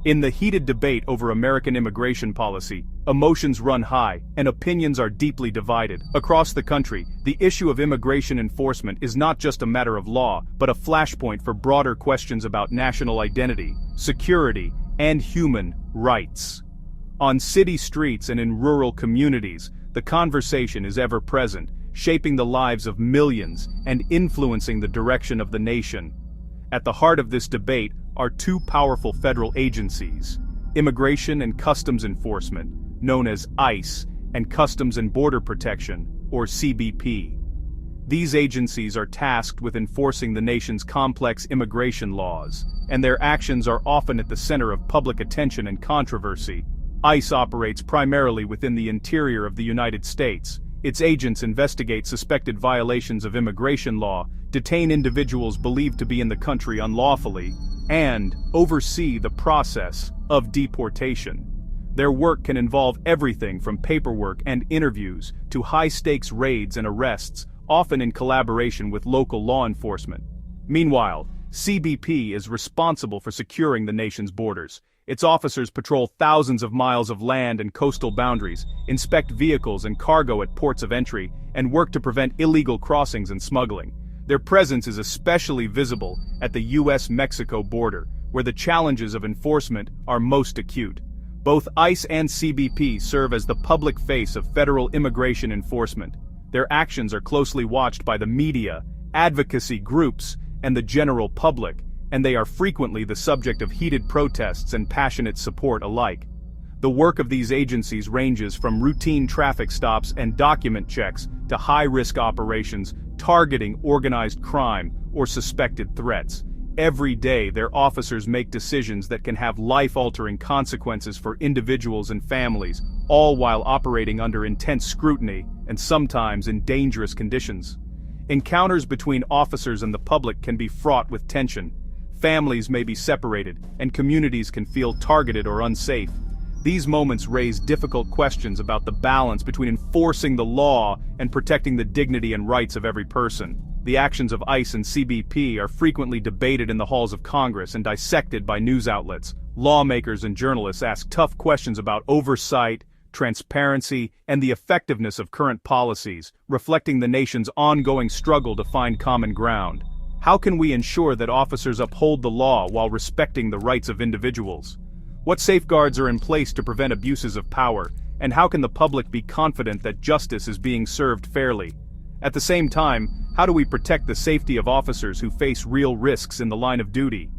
In the heated debate over American immigration policy, emotions run high and opinions are deeply divided. Across the country, the issue of immigration enforcement is not just a matter of law, but a flashpoint for broader questions about national identity, security, and human rights. On city streets and in rural communities, the conversation is ever present, shaping the lives of millions and influencing the direction of the nation. At the heart of this debate are two powerful federal agencies: Immigration and Customs Enforcement, known as ICE, and Customs and Border Protection, or CBP. These agencies are tasked with enforcing the nation's complex immigration laws, and their actions are often at the center of public attention and controversy. ICE operates primarily within the interior of the United States. Its agents investigate suspected violations of immigration law, detain individuals believed to be in the country unlawfully, and oversee the process of deportation. Their work can involve everything from paperwork and interviews to high-stakes raids and arrests, often in collaboration with local law enforcement. Meanwhile, CBP is responsible for securing the nation's borders. Its officers patrol thousands of miles of land and coastal boundaries, inspect vehicles and cargo at ports of entry, and work to prevent illegal crossings and smuggling. Their presence is especially visible at the US-Mexico border, where the challenges of enforcement are most acute. Both ICE and CBP serve as the public face of federal immigration enforcement. Their actions are closely watched by the media, advocacy groups, and the general public, and they are frequently the subject of heated protests and passionate support alike. The work of these agencies ranges from routine traffic stops and document checks to high-risk operations targeting organized crime or suspected threats. Every day, their officers make decisions that can have life-altering consequences for individuals and families, all while operating under intense scrutiny and sometimes in dangerous conditions. Encounters between officers and the public can be fraught with tension. Families may be separated, and communities can feel targeted or unsafe. These moments raise difficult questions about the balance between enforcing the law and protecting the dignity and rights of every person. The actions of ICE and CBP are frequently debated in the halls of Congress and dissected by news outlets. Lawmakers and journalists ask tough questions about oversight, transparency, and the effectiveness of current policies, reflecting the nation's ongoing struggle to find common ground. How can we ensure that officers uphold the law while respecting the rights of individuals? What safeguards are in place to prevent abuses of power, and how can the public be confident that justice is being served fairly? At the same time, how do we protect the safety of officers who face real risks in the line of duty?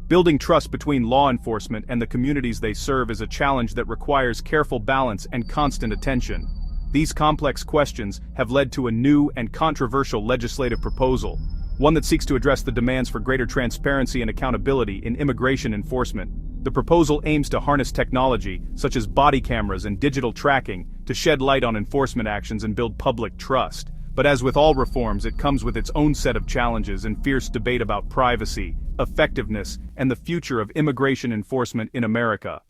Building trust between law enforcement and the communities they serve is a challenge that requires careful balance and constant attention. These complex questions have led to a new and controversial legislative proposal, one that seeks to address the demands for greater transparency and accountability in immigration enforcement. The proposal aims to harness technology, such as body cameras and digital tracking, to shed light on enforcement actions and build public trust. But as with all reforms, it comes with its own set of challenges and fierce debate about privacy, effectiveness, and the future of immigration enforcement in America.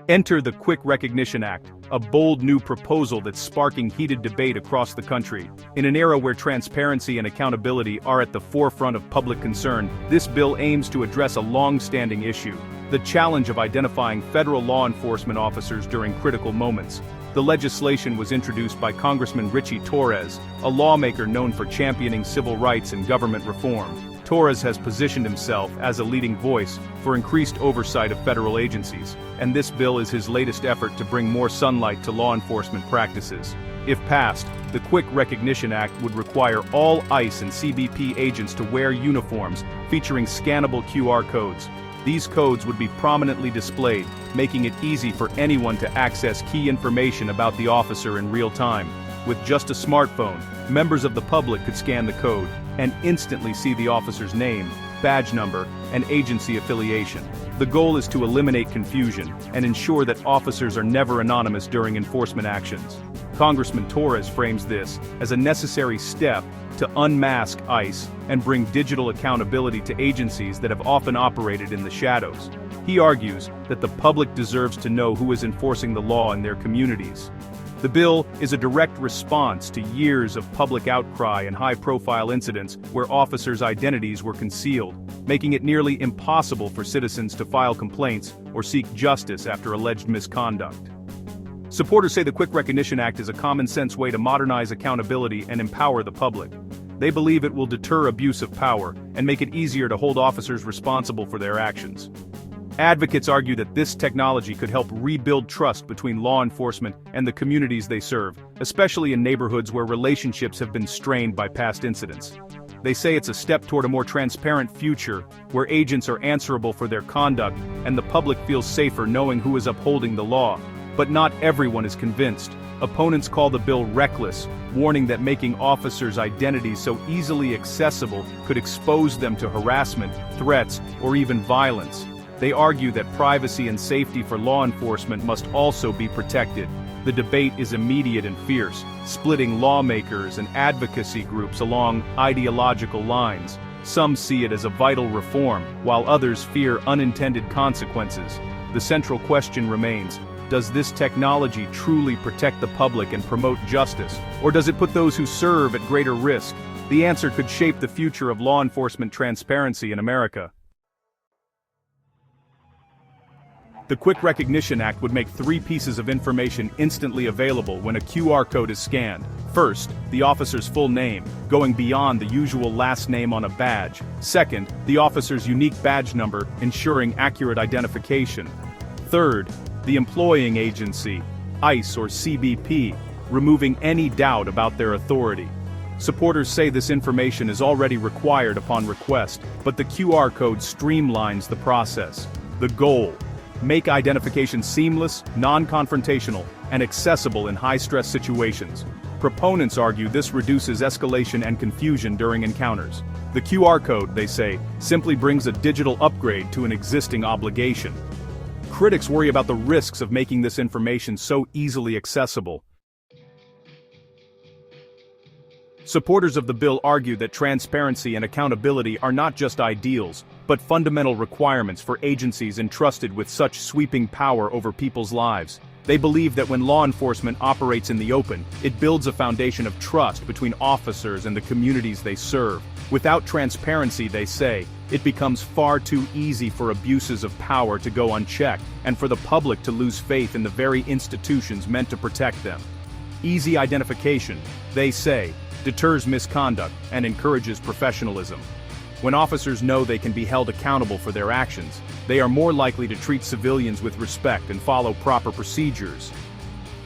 Enter the Quick Recognition Act, a bold new proposal that's sparking heated debate across the country. In an era where transparency and accountability are at the forefront of public concern, this bill aims to address a long-standing issue: the challenge of identifying federal law enforcement officers during critical moments. The legislation was introduced by Congressman Richie Torres, a lawmaker known for championing civil rights and government reform. Torres has positioned himself as a leading voice for increased oversight of federal agencies, and this bill is his latest effort to bring more sunlight to law enforcement practices. If passed, the Quick Recognition Act would require all ICE and CBP agents to wear uniforms featuring scannable QR codes. These codes would be prominently displayed, making it easy for anyone to access key information about the officer in real time. With just a smartphone, members of the public could scan the code and instantly see the officer's name, badge number, and agency affiliation. The goal is to eliminate confusion and ensure that officers are never anonymous during enforcement actions. Congressman Torres frames this as a necessary step to unmask ICE and bring digital accountability to agencies that have often operated in the shadows. He argues that the public deserves to know who is enforcing the law in their communities. The bill is a direct response to years of public outcry and high-profile incidents where officers' identities were concealed, making it nearly impossible for citizens to file complaints or seek justice after alleged misconduct. Supporters say the Quick Recognition Act is a common-sense way to modernize accountability and empower the public. They believe it will deter abuse of power and make it easier to hold officers responsible for their actions. Advocates argue that this technology could help rebuild trust between law enforcement and the communities they serve, especially in neighborhoods where relationships have been strained by past incidents. They say it's a step toward a more transparent future, where agents are answerable for their conduct and the public feels safer knowing who is upholding the law. But not everyone is convinced. Opponents call the bill reckless, warning that making officers' identities so easily accessible could expose them to harassment, threats, or even violence. They argue that privacy and safety for law enforcement must also be protected. The debate is immediate and fierce, splitting lawmakers and advocacy groups along ideological lines. Some see it as a vital reform, while others fear unintended consequences. The central question remains: does this technology truly protect the public and promote justice, or does it put those who serve at greater risk? The answer could shape the future of law enforcement transparency in America. The Quick Recognition Act would make 3 pieces of information instantly available when a QR code is scanned. First, the officer's full name, going beyond the usual last name on a badge. Second, the officer's unique badge number, ensuring accurate identification. Third, the employing agency, ICE or CBP, removing any doubt about their authority. Supporters say this information is already required upon request, but the QR code streamlines the process. The goal: make identification seamless, non-confrontational, and accessible in high-stress situations. Proponents argue this reduces escalation and confusion during encounters. The QR code, they say, simply brings a digital upgrade to an existing obligation. Critics worry about the risks of making this information so easily accessible. Supporters of the bill argue that transparency and accountability are not just ideals, but fundamental requirements for agencies entrusted with such sweeping power over people's lives. They believe that when law enforcement operates in the open, it builds a foundation of trust between officers and the communities they serve. Without transparency, they say, it becomes far too easy for abuses of power to go unchecked, and for the public to lose faith in the very institutions meant to protect them. Easy identification, they say, deters misconduct and encourages professionalism. When officers know they can be held accountable for their actions, they are more likely to treat civilians with respect and follow proper procedures.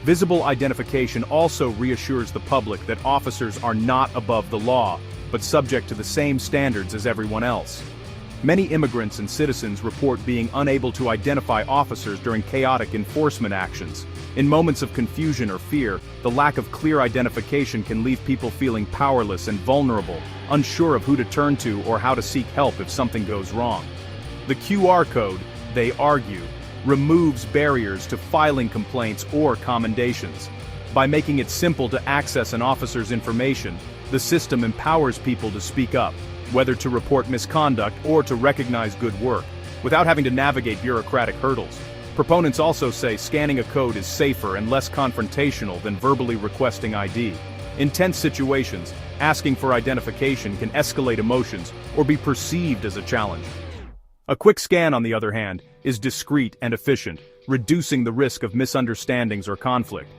Visible identification also reassures the public that officers are not above the law, but subject to the same standards as everyone else. Many immigrants and citizens report being unable to identify officers during chaotic enforcement actions. In moments of confusion or fear, the lack of clear identification can leave people feeling powerless and vulnerable, unsure of who to turn to or how to seek help if something goes wrong. The QR code, they argue, removes barriers to filing complaints or commendations. By making it simple to access an officer's information, the system empowers people to speak up, whether to report misconduct or to recognize good work, without having to navigate bureaucratic hurdles. Proponents also say scanning a code is safer and less confrontational than verbally requesting ID. In tense situations, asking for identification can escalate emotions or be perceived as a challenge. A quick scan, on the other hand, is discreet and efficient, reducing the risk of misunderstandings or conflict.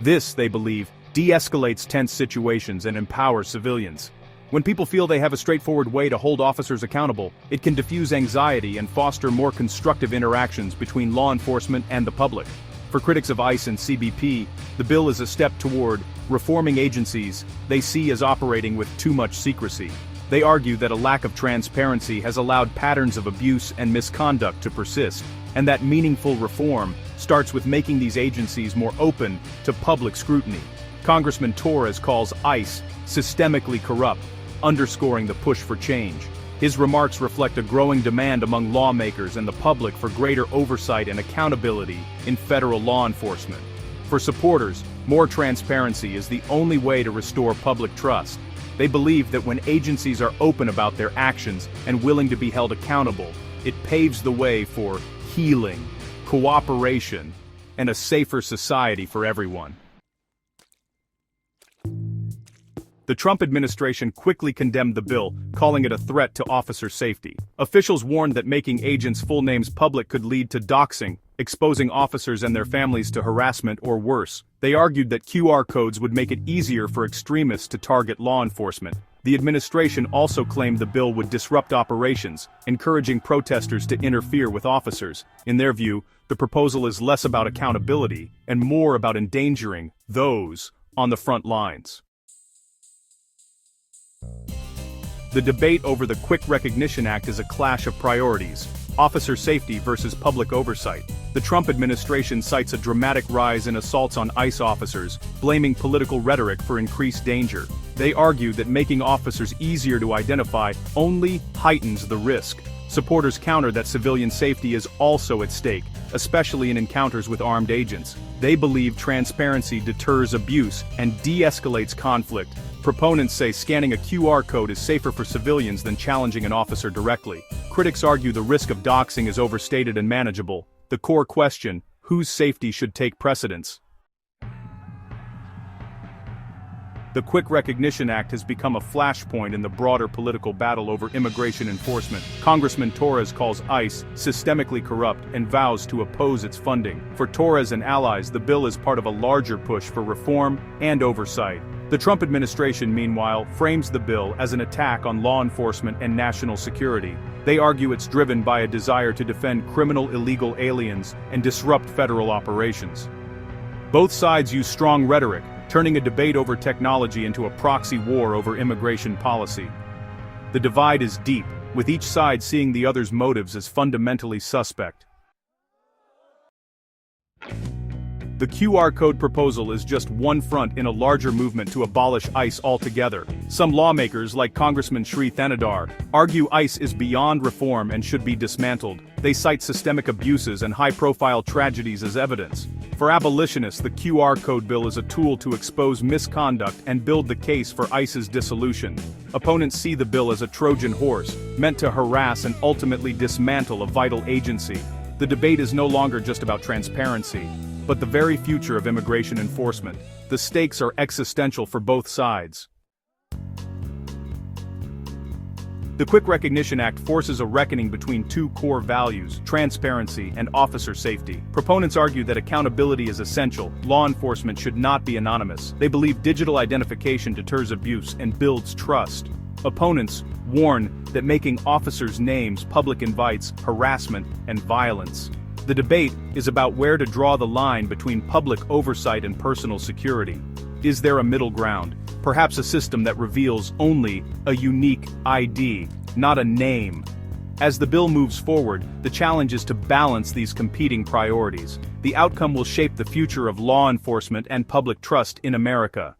This, they believe, de-escalates tense situations and empowers civilians. When people feel they have a straightforward way to hold officers accountable, it can diffuse anxiety and foster more constructive interactions between law enforcement and the public. For critics of ICE and CBP, the bill is a step toward reforming agencies they see as operating with too much secrecy. They argue that a lack of transparency has allowed patterns of abuse and misconduct to persist, and that meaningful reform starts with making these agencies more open to public scrutiny. Congressman Torres calls ICE systemically corrupt, underscoring the push for change. His remarks reflect a growing demand among lawmakers and the public for greater oversight and accountability in federal law enforcement. For supporters, more transparency is the only way to restore public trust. They believe that when agencies are open about their actions and willing to be held accountable, it paves the way for healing, cooperation, and a safer society for everyone. The Trump administration quickly condemned the bill, calling it a threat to officer safety. Officials warned that making agents' full names public could lead to doxing, exposing officers and their families to harassment or worse. They argued that QR codes would make it easier for extremists to target law enforcement. The administration also claimed the bill would disrupt operations, encouraging protesters to interfere with officers. In their view, the proposal is less about accountability and more about endangering those on the front lines. The debate over the Quick Recognition Act is a clash of priorities: officer safety versus public oversight. The Trump administration cites a dramatic rise in assaults on ICE officers, blaming political rhetoric for increased danger. They argue that making officers easier to identify only heightens the risk. Supporters counter that civilian safety is also at stake, especially in encounters with armed agents. They believe transparency deters abuse and de-escalates conflict. Proponents say scanning a QR code is safer for civilians than challenging an officer directly. Critics argue the risk of doxing is overstated and manageable. The core question: whose safety should take precedence? The Quick Recognition Act has become a flashpoint in the broader political battle over immigration enforcement. Congressman Torres calls ICE systemically corrupt and vows to oppose its funding. For Torres and allies, the bill is part of a larger push for reform and oversight. The Trump administration, meanwhile, frames the bill as an attack on law enforcement and national security. They argue it's driven by a desire to defend criminal illegal aliens and disrupt federal operations. Both sides use strong rhetoric, turning a debate over technology into a proxy war over immigration policy. The divide is deep, with each side seeing the other's motives as fundamentally suspect. The QR code proposal is just one front in a larger movement to abolish ICE altogether. Some lawmakers, like Congressman Shri Thanadar, argue ICE is beyond reform and should be dismantled. They cite systemic abuses and high-profile tragedies as evidence. For abolitionists, the QR code bill is a tool to expose misconduct and build the case for ICE's dissolution. Opponents see the bill as a Trojan horse, meant to harass and ultimately dismantle a vital agency. The debate is no longer just about transparency, but the very future of immigration enforcement. The stakes are existential for both sides. The Quick Recognition Act forces a reckoning between two core values: transparency and officer safety. Proponents argue that accountability is essential. Law enforcement should not be anonymous. They believe digital identification deters abuse and builds trust. Opponents warn that making officers' names public invites harassment and violence. The debate is about where to draw the line between public oversight and personal security. Is there a middle ground? Perhaps a system that reveals only a unique ID, not a name. As the bill moves forward, the challenge is to balance these competing priorities. The outcome will shape the future of law enforcement and public trust in America.